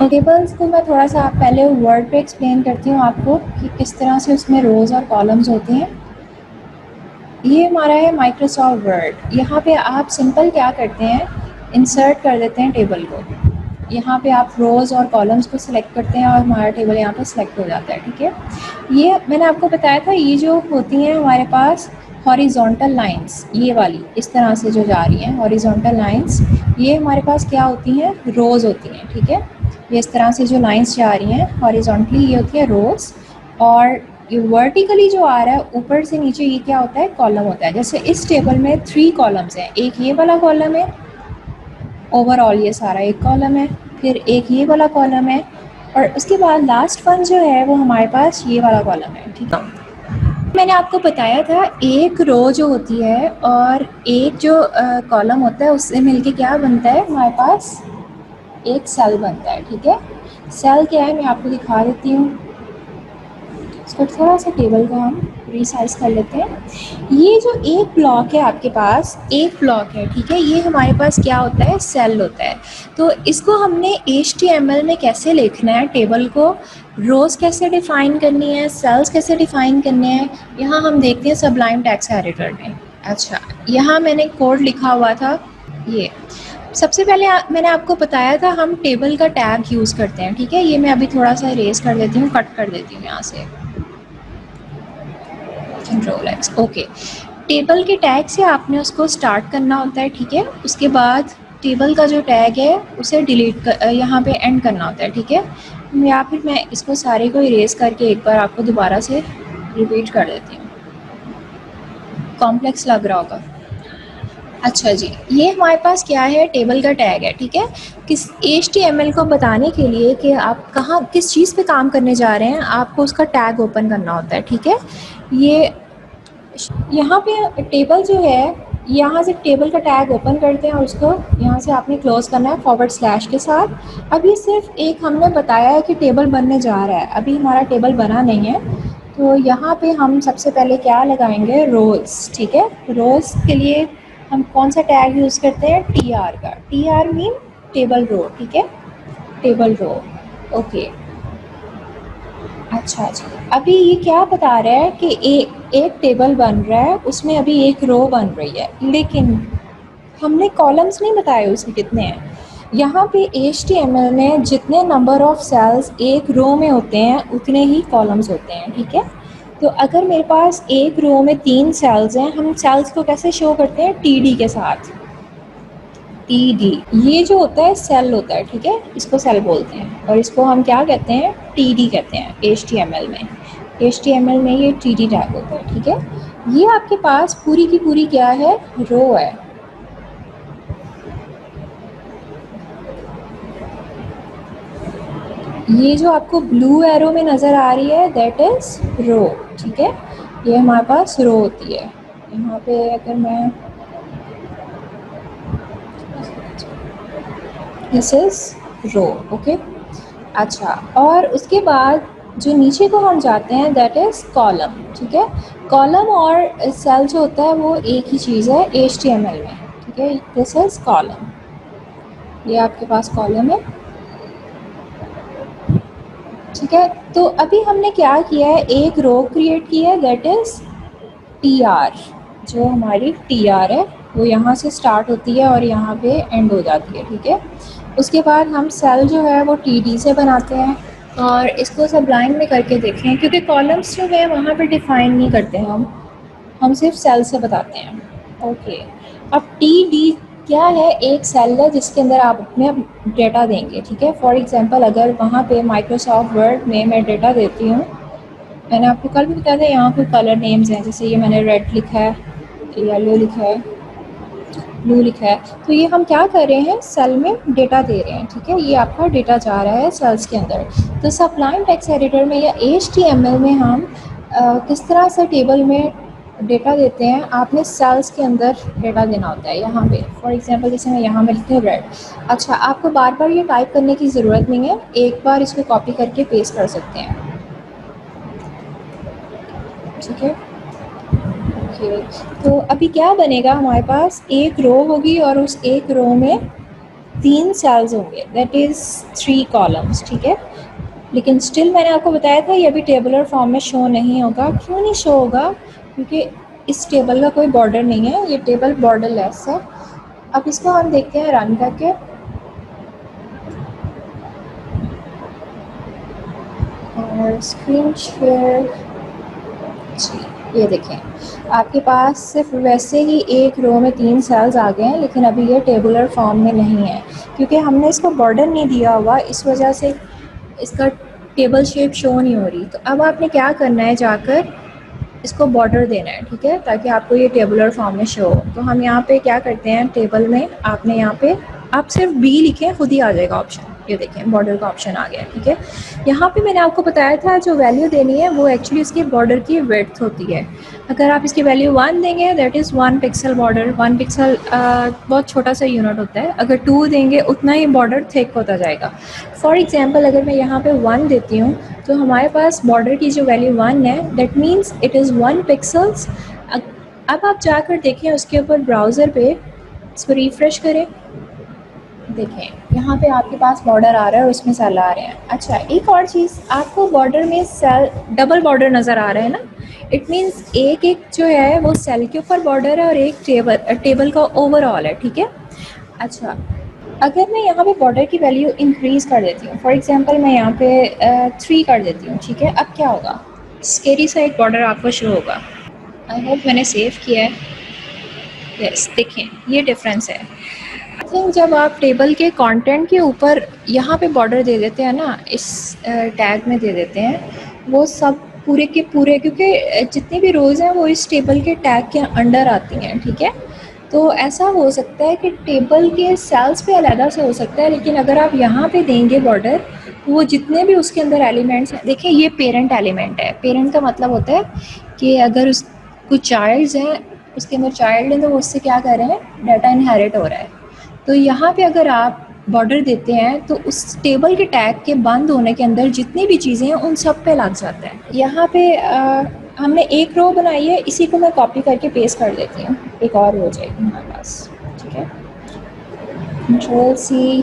Tables को मैं थोड़ा सा पहले वर्ड पे एक्सप्लेन करती हूँ आपको कि किस तरह से उसमें रोज़ और कॉलम्स होते हैं। ये हमारा है माइक्रोसॉफ्ट वर्ड। यहाँ पे आप सिंपल क्या करते हैं, इंसर्ट कर देते हैं टेबल को। यहाँ पे आप रोज़ और कॉलम्स को सिलेक्ट करते हैं और हमारा टेबल यहाँ पे सिलेक्ट हो जाता है। ठीक है, ये मैंने आपको बताया था, ये जो होती हैं हमारे पास हॉरिजॉन्टल लाइंस, ये वाली इस तरह से जो जा रही हैं हॉरिजॉन्टल लाइंस, ये हमारे पास क्या होती हैं, रोज़ होती हैं। ठीक है, ये इस तरह से जो लाइंस जा रही हैं हॉरिजॉन्टली, ये होती है रोज़। और ये वर्टिकली जो आ रहा है ऊपर से नीचे, ये क्या होता है, कॉलम होता है। जैसे इस टेबल में 3 कॉलम्स हैं, एक ये वाला कॉलम है, ओवरऑल ये सारा एक कॉलम है, फिर एक ये वाला कॉलम है, और उसके बाद लास्ट वन जो है वो हमारे पास ये वाला कॉलम है। ठीक है, मैंने आपको बताया था एक रो जो होती है और एक जो कॉलम होता है, उससे मिलके क्या बनता है, हमारे पास एक सेल बनता है। ठीक है, सेल क्या है मैं आपको दिखा देती हूँ। इसको थोड़ा सा टेबल को हम रिसाइज कर लेते हैं। ये जो एक ब्लॉक है आपके पास, एक ब्लॉक है, ठीक है, ये हमारे पास क्या होता है, सेल होता है। तो इसको हमने HTML में कैसे लिखना है, टेबल को रोज़ कैसे डिफ़ाइन करनी है, सेल्स कैसे डिफ़ाइन करने हैं, यहाँ हम देखते हैं सबलाइम टेक्स्ट एडिटर में। अच्छा, यहाँ मैंने कोड लिखा हुआ था। ये सबसे पहले मैंने आपको बताया था हम टेबल का टैग यूज़ करते हैं। ठीक है, ये मैं अभी थोड़ा सा इरेज कर देती हूँ, कट कर देती हूँ यहाँ से, कंट्रोल एक्स। ओके, टेबल के टैग से आपने उसको स्टार्ट करना होता है। ठीक है, उसके बाद टेबल का जो टैग है उसे डिलीट कर यहाँ पे एंड करना होता है। ठीक है, या फिर मैं इसको सारे को इरेज करके एक बार आपको दोबारा से रिपीट कर देती हूँ, कॉम्प्लेक्स लग रहा होगा। अच्छा जी, ये हमारे पास क्या है, टेबल का टैग है। ठीक है, किस HTML को बताने के लिए कि आप कहाँ किस चीज़ पे काम करने जा रहे हैं, आपको उसका टैग ओपन करना होता है। ठीक है, ये यहाँ पे टेबल जो है, यहाँ से टेबल का टैग ओपन करते हैं और उसको यहाँ से आपने क्लोज करना है फॉरवर्ड स्लैश के साथ। अब ये सिर्फ एक हमने बताया है कि टेबल बनने जा रहा है, अभी हमारा टेबल बना नहीं है। तो यहाँ पे हम सबसे पहले क्या लगाएंगे, रोज़। ठीक है, रोज़ के लिए हम कौन सा टैग यूज़ करते हैं, TR का। TR mean table row. ठीक है, टेबल रो। ओके, अच्छा जी, अभी ये क्या बता रहा है कि एक टेबल बन रहा है, उसमें अभी एक रो बन रही है, लेकिन हमने कॉलम्स नहीं बताए उसके कितने हैं। यहाँ पे HTML में जितने नंबर ऑफ सेल्स एक रो में होते हैं उतने ही कॉलम्स होते हैं। ठीक है, तो अगर मेरे पास एक रो में 3 सेल्स हैं, हम सेल्स को कैसे शो करते हैं, TD के साथ। TD, ये जो होता है सेल होता है। ठीक है, इसको सेल बोलते हैं और इसको हम क्या कहते हैं, TD कहते हैं HTML में। HTML में ये TD टैग होता है। ठीक है, ये आपके पास पूरी की पूरी क्या है, रो है। ये जो आपको ब्लू एरो में नज़र आ रही है दैट इज़ रो। ठीक है, ये हमारे पास रो होती है। यहाँ पे अगर मैं, दिस इज़ रो। ओके, अच्छा, और उसके बाद जो नीचे को हम जाते हैं दैट इज़ कॉलम। ठीक है, कॉलम और सेल जो होता है वो एक ही चीज़ है HTML में। ठीक है, दिस इज़ कॉलम, ये आपके पास कॉलम है। ठीक है, तो अभी हमने क्या किया है, एक रो क्रिएट की है दैट इज़ TR। जो हमारी TR है वो यहाँ से स्टार्ट होती है और यहाँ पे एंड हो जाती है। ठीक है, उसके बाद हम सेल जो है वो TD से बनाते हैं और इसको सबलाइन में करके देखें, क्योंकि कॉलम्स जो है वहाँ पे डिफ़ाइन नहीं करते हम सिर्फ सेल से बताते हैं। ओके, अब TD क्या है, एक सेल है जिसके अंदर आप अपने डेटा देंगे। ठीक है, फॉर एग्जांपल अगर वहाँ पे माइक्रोसॉफ्ट वर्ड में मैं डेटा देती हूँ, मैंने आपको कल भी बताया था, यहाँ पे कलर नेम्स हैं, जैसे ये मैंने रेड लिखा है, येलो लिखा है, ब्लू लिखा है, तो ये हम क्या कर रहे हैं, सेल में डेटा दे रहे हैं। ठीक है, ये आपका डेटा जा रहा है सेल्स के अंदर। तो सबलाइन टेक्स्ट एडिटर में या HTML में हम किस तरह से टेबल में डेटा देते हैं, आपने सेल्स के अंदर डेटा देना होता है। यहाँ पे फॉर एग्जांपल जैसे मैं यहाँ में लिखती हूँ रेड। अच्छा, आपको बार बार ये टाइप करने की ज़रूरत नहीं है, एक बार इसको कॉपी करके पेस्ट कर सकते हैं। ठीक है, ओके, तो अभी क्या बनेगा, हमारे पास एक रो होगी और उस एक रो में 3 सेल्स होंगे, दैट इज़ 3 कॉलम्स, ठीक है। लेकिन स्टिल मैंने आपको बताया था ये अभी टेबुलर फॉर्म में शो नहीं होगा। क्यों नहीं शो होगा? क्योंकि इस टेबल का कोई बॉर्डर नहीं है, ये टेबल बॉर्डरलेस है। अब इसको हम देखते हैं रन करके। और स्क्रीन शेयर जी, ये देखें आपके पास सिर्फ वैसे ही एक रो में 3 सेल्स आ गए हैं, लेकिन अभी ये टेबुलर फॉर्म में नहीं है क्योंकि हमने इसको बॉर्डर नहीं दिया हुआ, इस वजह से इसका टेबल शेप शो नहीं हो रही। तो अब आपने क्या करना है, जाकर इसको बॉर्डर देना है, ठीक है, ताकि आपको ये टेबुलर फॉर्म में शो हो। तो हम यहाँ पे क्या करते हैं, टेबल में आपने यहाँ पे आप सिर्फ बी लिखें, खुद ही आ जाएगा ऑप्शन। ये देखें बॉर्डर का ऑप्शन आ गया, ठीक है। यहाँ पे मैंने आपको बताया था जो वैल्यू देनी है वो एक्चुअली इसकी बॉर्डर की विड्थ होती है। अगर आप इसकी वैल्यू 1 देंगे that is 1 pixel border. 1 pixel बहुत छोटा सा यूनिट होता है। अगर 2 देंगे उतना ही बॉर्डर थिक होता जाएगा। फॉर एग्जांपल अगर मैं यहाँ पे 1 देती हूँ तो हमारे पास बॉर्डर की जो वैल्यू 1 है that means it is 1 pixels. अब आप जाकर देखें उसके ऊपर ब्राउज़र पे, इसको रिफ़्रेश करें, देखें यहाँ पे आपके पास बॉर्डर आ रहा है और उसमें सेल आ रहे हैं। अच्छा, एक और चीज़, आपको बॉर्डर में सेल डबल बॉर्डर नज़र आ रहा है ना, इट मीन्स एक एक जो है वो सेल के ऊपर बॉर्डर है और एक टेबल का ओवरऑल है, ठीक है। अच्छा, अगर मैं यहाँ पे बॉर्डर की वैल्यू इंक्रीज़ कर देती हूँ, फॉर एग्जांपल मैं यहाँ पे 3 कर देती हूँ, ठीक है, अब क्या होगा, स्केरी सा एक बॉर्डर आपको शो होगा। आई होप मैंने सेव किया है। यस, देखें ये डिफरेंस है। आई थिंक जब आप टेबल के कंटेंट के ऊपर यहाँ पे बॉर्डर दे देते हैं ना, इस टैग में दे देते हैं, वो सब पूरे के पूरे, क्योंकि जितनी भी रोज़ हैं वो इस टेबल के टैग के अंडर आती हैं, ठीक है। तो ऐसा हो सकता है कि टेबल के सेल्स पे अलग से हो सकता है, लेकिन अगर आप यहाँ पे देंगे बॉर्डर तो वो जितने भी उसके अंदर एलिमेंट्स हैं, देखिए ये पेरेंट एलिमेंट है। पेरेंट का मतलब होता है कि अगर उस कुछ चाइल्ड्स हैं, उसके अंदर चाइल्ड है तो वो उससे क्या कर रहे हैं, डाटा इनहेरिट हो रहा है। तो यहाँ पे अगर आप बॉर्डर देते हैं तो उस टेबल के टैग के बंद होने के अंदर जितनी भी चीज़ें हैं उन सब पे लग जाता है। यहाँ पे हमने एक रो बनाई है, इसी को मैं कॉपी करके पेस्ट कर देती हूँ, एक और हो जाएगी हमारे पास, ठीक है। Control C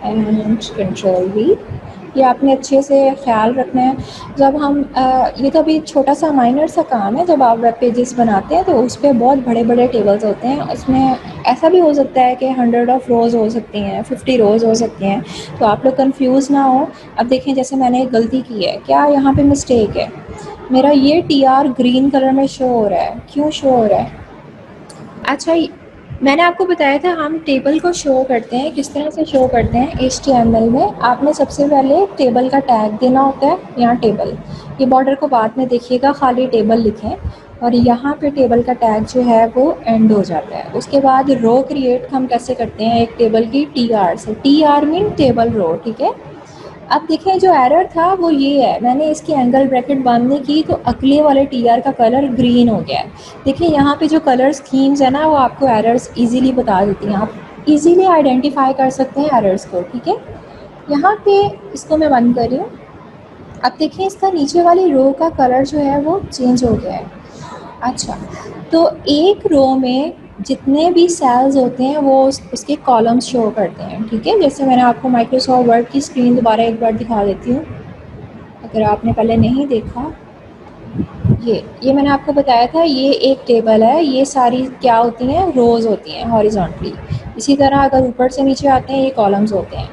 and control V, ये आपने अच्छे से ख्याल रखना है। जब हम ये तो अभी छोटा सा माइनर सा काम है, जब आप वेब पेजेस बनाते हैं तो उस पर बहुत बड़े बड़े टेबल्स होते हैं, उसमें ऐसा भी हो सकता है कि 100 ऑफ रोज़ हो सकती हैं, 50 रोज़ हो सकती हैं, तो आप लोग कंफ्यूज ना हो। अब देखें जैसे मैंने एक गलती की है, क्या यहाँ पे मिस्टेक है, मेरा ये TR ग्रीन कलर में शो हो रहा है, क्यों शो हो रहा है? अच्छा, मैंने आपको बताया था हम टेबल को शो करते हैं, किस तरह से शो करते हैं HTML में। आपने सबसे पहले टेबल का टैग देना होता है, यहाँ टेबल, ये बॉर्डर को बाद में देखिएगा, खाली टेबल लिखें और यहाँ पे टेबल का टैग जो है वो एंड हो जाता है। उसके बाद रो क्रिएट हम कैसे करते हैं, एक टेबल की TR से, TR मीन टेबल रो, ठीक है। अब देखें जो एरर था वो ये है, मैंने इसकी एंगल ब्रैकेट बंद नहीं की तो अगले वाले TR का कलर ग्रीन हो गया है। देखिए यहाँ पे जो कलर स्कीम्स है ना वो आपको एरर्स इजीली बता देती हैं, आप इजीली आइडेंटिफाई कर सकते हैं एरर्स को, ठीक है। यहाँ पे इसको मैं बंद कर रही हूँ। अब देखिए इसका नीचे वाली रो का कलर जो है वो चेंज हो गया है। अच्छा, तो एक रो में जितने भी सेल्स होते हैं वो उसके कॉलम्स शो करते हैं, ठीक है। जैसे मैंने आपको माइक्रोसॉफ्ट वर्ड की स्क्रीन दोबारा एक बार दिखा देती हूँ, अगर आपने पहले नहीं देखा। ये मैंने आपको बताया था, ये एक टेबल है, ये सारी क्या होती हैं, रोज़ होती हैं हॉरिजॉन्टली। इसी तरह अगर ऊपर से नीचे आते हैं ये कॉलम्स होते हैं।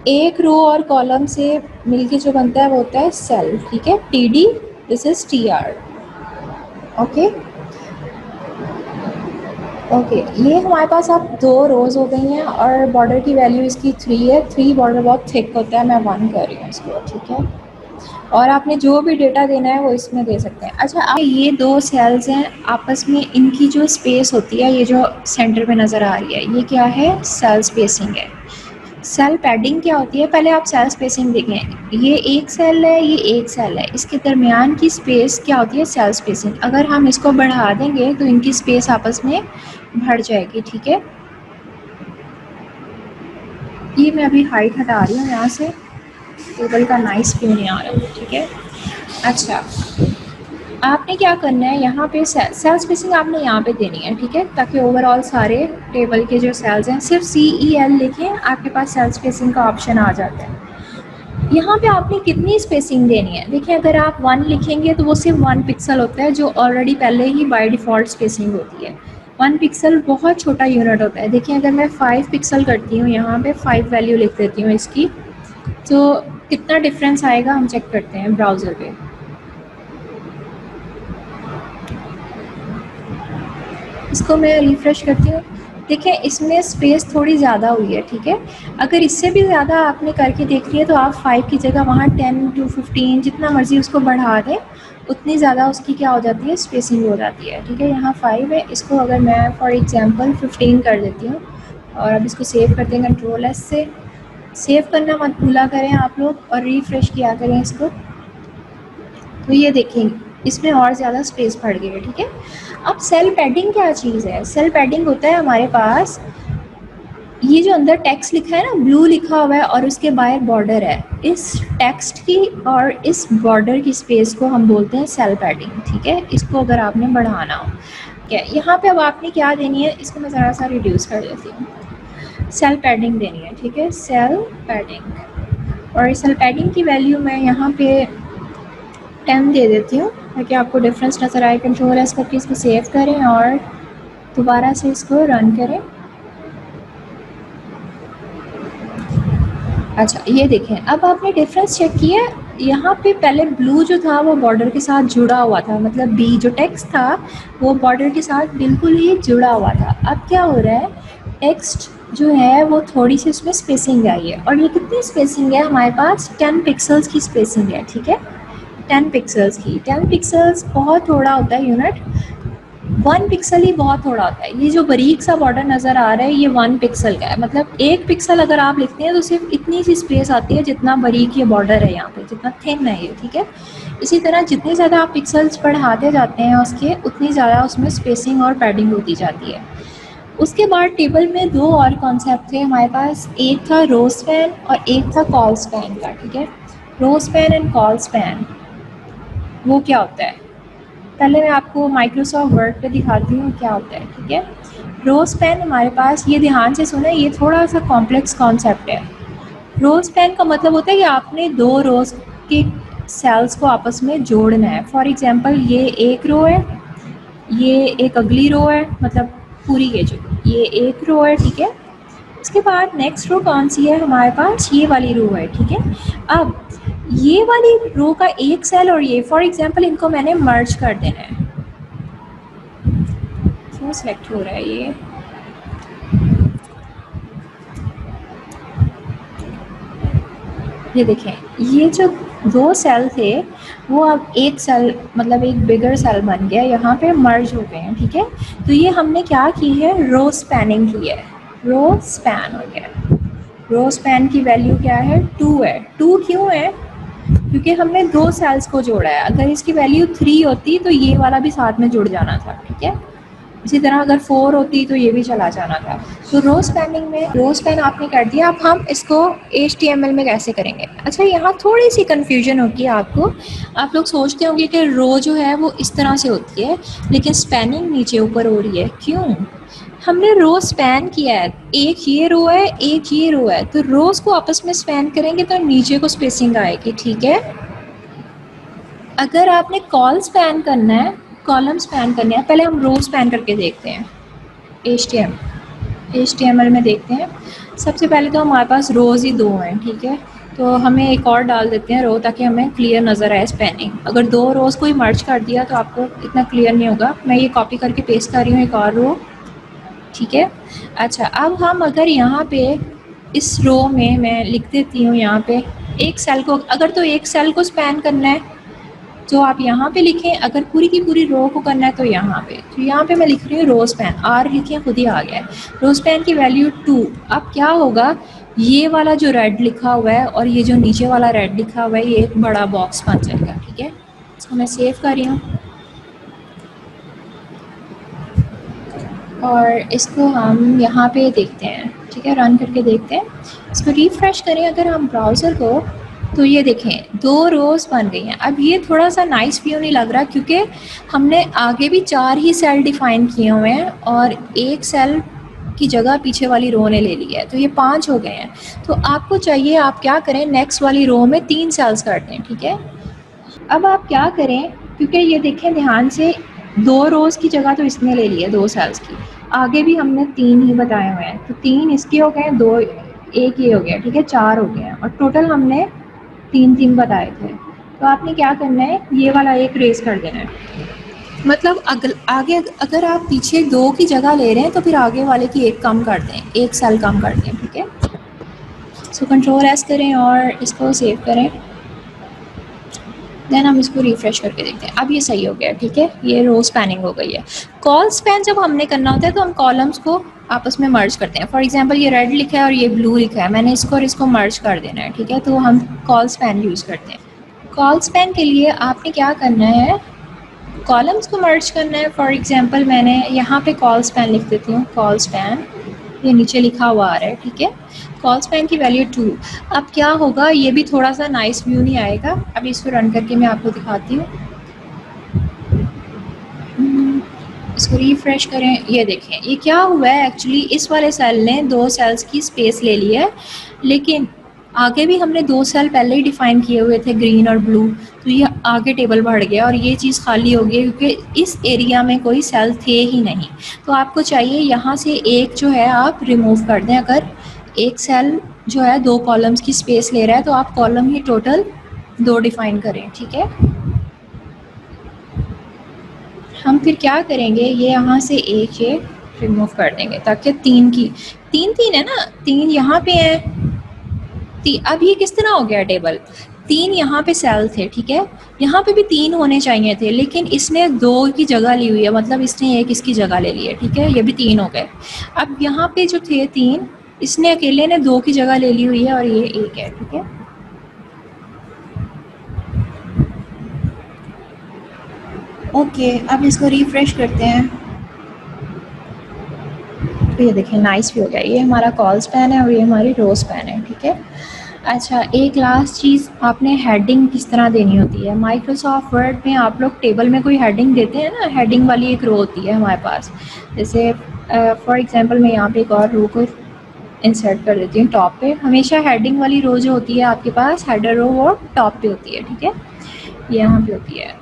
एक रो और कॉलम से मिलके जो बनता है वो होता है सेल, ठीक है। TD, this is TR, okay okay. ये हमारे पास अब 2 रोज़ हो गई हैं और बॉर्डर की वैल्यू इसकी 3 है। 3 बॉर्डर बहुत थिक होता है, मैं 1 कर रही हूँ इसको, ठीक है। और आपने जो भी डेटा देना है वो इसमें दे सकते हैं। अच्छा, आप ये 2 सेल्स हैं, आपस में इनकी जो स्पेस होती है, ये जो सेंटर पे नज़र आ रही है, ये क्या है, सेल स्पेसिंग है। सेल पैडिंग क्या होती है, पहले आप सेल स्पेसिंग देखें, ये एक सेल है, ये एक सेल है, इसके दरमियान की स्पेस क्या होती है, सेल स्पेसिंग। अगर हम इसको बढ़ा देंगे तो इनकी स्पेस आपस में बढ़ जाएगी, ठीक है। ये मैं अभी हाइट हटा रही हूँ यहाँ से, टेबल का नाइस व्यू नहीं आ रहा, ठीक है। अच्छा, आपने क्या करना है, यहाँ पे सेल स्पेसिंग आपने यहाँ पे देनी है, ठीक है, ताकि ओवरऑल सारे टेबल के जो सेल्स हैं सिर्फ CEL लिखें, आपके पास सेल स्पेसिंग का ऑप्शन आ जाता है। यहाँ पे आपने कितनी स्पेसिंग देनी है, देखिए अगर आप 1 लिखेंगे तो वो सिर्फ 1 पिक्सल होता है, जो ऑलरेडी पहले ही बाय डिफ़ॉल्ट स्पेसिंग होती है। 1 पिक्सल बहुत छोटा यूनिट होता है। देखिए अगर मैं 5 पिक्सल करती हूँ, यहाँ पे 5 वैल्यू लिख देती हूँ इसकी, तो कितना डिफरेंस आएगा हम चेक करते हैं ब्राउज़र पे। इसको मैं रिफ़्रेश करती हूँ, देखिए इसमें स्पेस थोड़ी ज़्यादा हुई है, ठीक है। अगर इससे भी ज़्यादा आपने करके देख लिया तो आप 5 की जगह वहाँ 10 to 15 जितना मर्ज़ी उसको बढ़ा दें, उतनी ज़्यादा उसकी क्या हो जाती है, स्पेसिंग हो जाती है, ठीक है। यहाँ 5 है, इसको अगर मैं फॉर एग्ज़ाम्पल 15 कर देती हूँ और अब इसको सेव करते हैं Ctrl+S से। सेव करना मत भूला करें आप लोग और रिफ़्रेश किया करें इसको, तो ये देखें इसमें और ज़्यादा स्पेस बढ़ गई है, ठीक है। अब सेल पैडिंग क्या चीज़ है, सेल पैडिंग होता है हमारे पास ये जो अंदर टेक्स्ट लिखा है ना, ब्लू लिखा हुआ है और उसके बाहर बॉर्डर है, इस टेक्स्ट की और इस बॉर्डर की स्पेस को हम बोलते हैं सेल पैडिंग, ठीक है। इसको अगर आपने बढ़ाना हो, ठीक है, यहाँ पे अब आपने क्या देनी है, इसको मैं ज़रा सा रिड्यूस कर देती हूँ, सेल पैडिंग देनी है, ठीक है, सेल पैडिंग। और सेल पैडिंग की वैल्यू मैं यहाँ पे 10 दे देती हूँ ताकि आपको डिफरेंस नज़र आए। Ctrl+S करके इसको सेव करें और दोबारा से इसको रन करें। अच्छा ये देखें, अब आपने डिफरेंस चेक किया, यहाँ पे पहले ब्लू जो था वो बॉर्डर के साथ जुड़ा हुआ था, मतलब बी जो टेक्स्ट था वो बॉर्डर के साथ बिल्कुल ही जुड़ा हुआ था। अब क्या हो रहा है, टेक्स्ट जो है वो थोड़ी सी उसमें स्पेसिंग आई है, और ये कितनी स्पेसिंग है, हमारे पास 10 पिक्सल्स की स्पेसिंग है, ठीक है, 10 पिक्सल्स की। 10 पिक्सल्स बहुत थोड़ा होता है यूनिट, 1 पिक्सल ही बहुत थोड़ा होता है। ये जो बारीक सा बॉर्डर नज़र आ रहा है ये 1 पिक्सल का है, मतलब 1 पिक्सल अगर आप लिखते हैं तो सिर्फ इतनी सी स्पेस आती है जितना बारीक ये बॉर्डर है, यहाँ पे जितना थिन है ये, ठीक है। इसी तरह जितने ज़्यादा आप पिक्सल्स बढ़ाते जाते हैं उसके, उतनी ज़्यादा उसमें स्पेसिंग और पैडिंग होती जाती है। उसके बाद टेबल में 2 और कॉन्सेप्ट थे हमारे पास, एक था रो स्पैन और एक था कॉल स्पैन का, ठीक है। Row span and col span वो क्या होता है, पहले मैं आपको माइक्रोसॉफ्ट वर्ड पे दिखाती हूँ क्या होता है, ठीक है। रो स्पैन हमारे पास, ये ध्यान से सुना, ये थोड़ा सा कॉम्प्लेक्स कॉन्सेप्ट है। रो स्पैन का मतलब होता है कि आपने 2 रोज के सेल्स को आपस में जोड़ना है। फॉर एग्जांपल ये एक रो है, ये एक अगली रो है, मतलब पूरी ये एक रो है, ठीक है। इसके बाद नेक्स्ट रो कौन सी है हमारे पास, ये वाली रो है, ठीक है। अब ये वाली रो का एक सेल और ये, फॉर एग्जांपल इनको मैंने मर्ज कर देना है, क्यों सेलेक्ट हो रहा है ये देखें, ये जो 2 सेल थे वो अब एक सेल, मतलब एक बिगर सेल बन गया, यहाँ पे मर्ज हो गए हैं, ठीक है। तो ये हमने क्या की है, रो स्पैनिंग की है, रो स्पैन हो गया। रो स्पैन की वैल्यू क्या है, 2 है। 2 क्यों है, क्योंकि हमने 2 सेल्स को जोड़ा है, अगर इसकी वैल्यू 3 होती तो ये वाला भी साथ में जुड़ जाना था, ठीक है। इसी तरह अगर 4 होती तो ये भी चला जाना था। तो रो स्पैनिंग में रो स्पैन आपने कर दिया, अब हम इसको HTML में कैसे करेंगे। अच्छा यहाँ थोड़ी सी कन्फ्यूजन होगी आपको, आप लोग सोचते होंगे कि रो जो है वो इस तरह से होती है लेकिन स्पैनिंग नीचे ऊपर हो रही है, क्यों। हमने रो स्पैन किया है, एक ये रो है एक ये रो है, तो रोज को आपस में स्पैन करेंगे तो नीचे को स्पेसिंग आएगी, ठीक है। अगर आपने कॉल स्पैन करना है, कॉलम स्पैन करना है, पहले हम रो स्पैन करके देखते हैं। HTML में देखते हैं। सबसे पहले तो हमारे पास रोज़ ही 2 हैं, ठीक है, तो हमें एक और डाल देते हैं रो ताकि हमें क्लियर नज़र आए स्पैनिंग। अगर 2 रोज़ को ही मर्ज कर दिया तो आपको इतना क्लियर नहीं होगा। मैं ये कॉपी करके पेस्ट कर रही हूँ एक और रो, ठीक है। अच्छा अब हम अगर यहाँ पे इस रो में मैं लिख देती हूँ, यहाँ पे एक सेल को, अगर तो एक सेल को स्पैन करना है तो आप यहाँ पे लिखें, अगर पूरी की पूरी रो को करना है तो यहाँ पे, तो यहाँ पे मैं लिख रही हूँ रो स्पैन, आर लिखिए खुद ही आ गया है। रो स्पैन की वैल्यू 2। अब क्या होगा, ये वाला जो रेड लिखा हुआ है और ये जो नीचे वाला रेड लिखा हुआ है ये एक बड़ा बॉक्स बन जाएगा, ठीक है। इसको मैं सेव कर रही हूँ और इसको हम यहाँ पे देखते हैं, ठीक है, रन करके देखते हैं। इसको रिफ़्रेश करें अगर हम ब्राउज़र को, तो ये देखें 2 रोज़ बन गई हैं। अब ये थोड़ा सा नाइस व्यू नहीं लग रहा क्योंकि हमने आगे भी 4 ही सेल डिफ़ाइन किए हुए हैं और एक सेल की जगह पीछे वाली रो ने ले ली है, तो ये 5 हो गए हैं। तो आपको चाहिए आप क्या करें, नेक्स्ट वाली रो में 3 सेल्स कर दें, ठीक है। अब आप क्या करें, क्योंकि ये देखें ध्यान से 2 रोज़ की जगह तो इसने ले ली है 2 सेल्स की, आगे भी हमने 3 ही बताए हुए हैं, तो 3 इसके हो गए, 2 एक ये हो गया, ठीक है, 4 हो गए हैं और टोटल हमने 3 बताए थे। तो आपने क्या करना है, ये वाला एक रेस कर देना है, मतलब आगे अगर आप पीछे 2 की जगह ले रहे हैं तो फिर आगे वाले की एक कम कर दें, एक सेल कम कर दें, ठीक है। सो कंट्रोल एस करें और इसको सेव करें, देन हम इसको रिफ्रेश करके देखते हैं। अब ये सही हो गया, ठीक है, ये रो स्पैनिंग हो गई है। कॉल स्पैन जब हमने करना होता है तो हम कॉलम्स को आपस में मर्ज करते हैं। फॉर एग्जांपल ये रेड लिखा है और ये ब्लू लिखा है, मैंने इसको और इसको मर्ज कर देना है, ठीक है, तो हम कॉल स्पैन यूज़ करते हैं। कॉल स्पैन के लिए आपने क्या करना है, कॉलम्स को मर्ज करना है। फॉर एग्जांपल मैंने यहाँ पे कॉल स्पैन लिख देती हूँ, कॉल स्पैन, ये नीचे लिखा हुआ आ रहा है, ठीक है, कॉल स्पैन की वैल्यू 2। अब क्या होगा, ये भी थोड़ा सा नाइस व्यू नहीं आएगा। अब इसको रन करके मैं आपको दिखाती हूँ, इसको रिफ्रेश करें, ये देखें ये क्या हुआ है, एक्चुअली इस वाले सेल ने 2 सेल्स की स्पेस ले ली है, लेकिन आगे भी हमने 2 सेल पहले ही डिफाइन किए हुए थे, ग्रीन और ब्लू, तो ये आगे टेबल बढ़ गया और ये चीज़ खाली हो गई क्योंकि इस एरिया में कोई सेल थे ही नहीं। तो आपको चाहिए यहाँ से एक जो है आप रिमूव कर दें। अगर एक सेल जो है 2 कॉलम्स की स्पेस ले रहा है तो आप कॉलम ही टोटल 2 डिफाइन करें, ठीक है। हम फिर क्या करेंगे, ये यहाँ से एक ये रिमूव कर देंगे ताकि 3 की 3 है ना, 3 यहाँ पे है, अब ये किस तरह हो गया टेबल, 3 यहाँ पे सेल थे, ठीक है, यहाँ पे भी 3 होने चाहिए थे, लेकिन इसने 2 की जगह ली हुई है, मतलब इसने एक इसकी जगह ले ली है, ठीक है, ये भी 3 हो गए। अब यहाँ पे जो थे 3, इसने अकेले ने 2 की जगह ले ली हुई है और ये 1 है, ठीक है। ओके, अब इसको रिफ्रेश करते हैं, तो ये देखें नाइस भी हो गया, ये हमारा कॉल स्पैन है और ये हमारी रो स्पैन है, ठीक है। अच्छा, एक लास्ट चीज़, आपने हेडिंग किस तरह देनी होती है। माइक्रोसॉफ्ट वर्ड में आप लोग टेबल में कोई हेडिंग देते हैं ना, हेडिंग वाली एक रो होती है हमारे पास, जैसे फॉर एग्जांपल मैं यहाँ पे एक और रो को इंसर्ट कर देती हूँ टॉप पे। हमेशा हेडिंग वाली रो जो होती है आपके पास, हेडर रो, वो टॉप पे होती है, ठीक है, यहाँ पे होती है,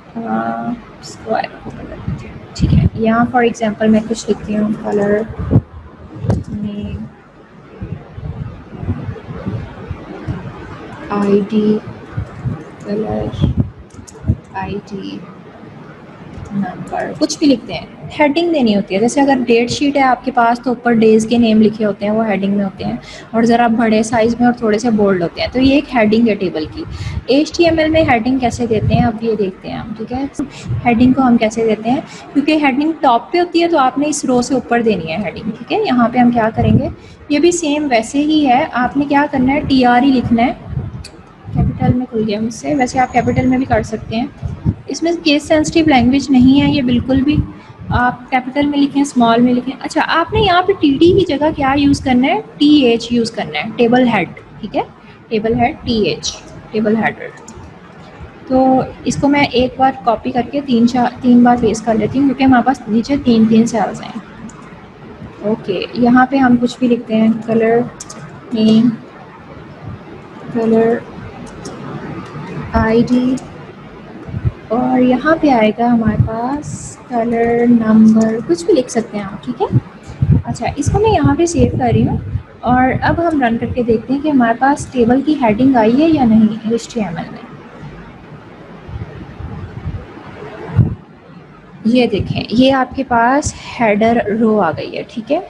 इसको आपको कर देती हूँ, ठीक है। यहाँ फॉर एग्जांपल मैं कुछ लिखती हूँ, colour name ID, colour ID number, कुछ भी लिखते हैं, हेडिंग देनी होती है। जैसे अगर डेट शीट है आपके पास तो ऊपर डेज के नेम लिखे होते हैं, वो हेडिंग में होते हैं, और ज़रा बड़े साइज़ में और थोड़े से बोल्ड होते हैं, तो ये एक हेडिंग है टेबल की। HTML में हेडिंग कैसे देते हैं अब ये देखते हैं हम, ठीक है। हेडिंग को हम कैसे देते हैं, क्योंकि हेडिंग टॉप पे होती है तो आपने इस रो से ऊपर देनी है हेडिंग, ठीक है। यहाँ पे हम क्या करेंगे, ये भी सेम वैसे ही है, आपने क्या करना है, TR ही लिखना है, कैपिटल में खुल गया मुझसे, वैसे आप कैपिटल में भी कर सकते हैं, इसमें केस सेंसिटिव लैंग्वेज नहीं है ये बिल्कुल भी, आप कैपिटल में लिखें, स्मॉल में लिखें। अच्छा, आपने यहाँ पे TD की जगह क्या यूज़ करना है, TH यूज़ करना है, टेबल हेड, ठीक है, table head TH, table header. तो इसको मैं एक बार कॉपी करके 3 बार पेस्ट कर लेती हूँ क्योंकि हमारे पास नीचे 3 सेल्स हैं। ओके, यहाँ पे हम कुछ भी लिखते हैं, कलर नेम, कलर आईडी, और यहाँ पे आएगा हमारे पास कलर नंबर, कुछ भी लिख सकते हैं आप, ठीक है। अच्छा, इसको मैं यहाँ पे सेव कर रही हूँ और अब हम रन करके देखते हैं कि हमारे पास टेबल की हेडिंग आई है या नहीं HTML में। ये देखें, ये आपके पास हेडर रो आ गई है, ठीक है।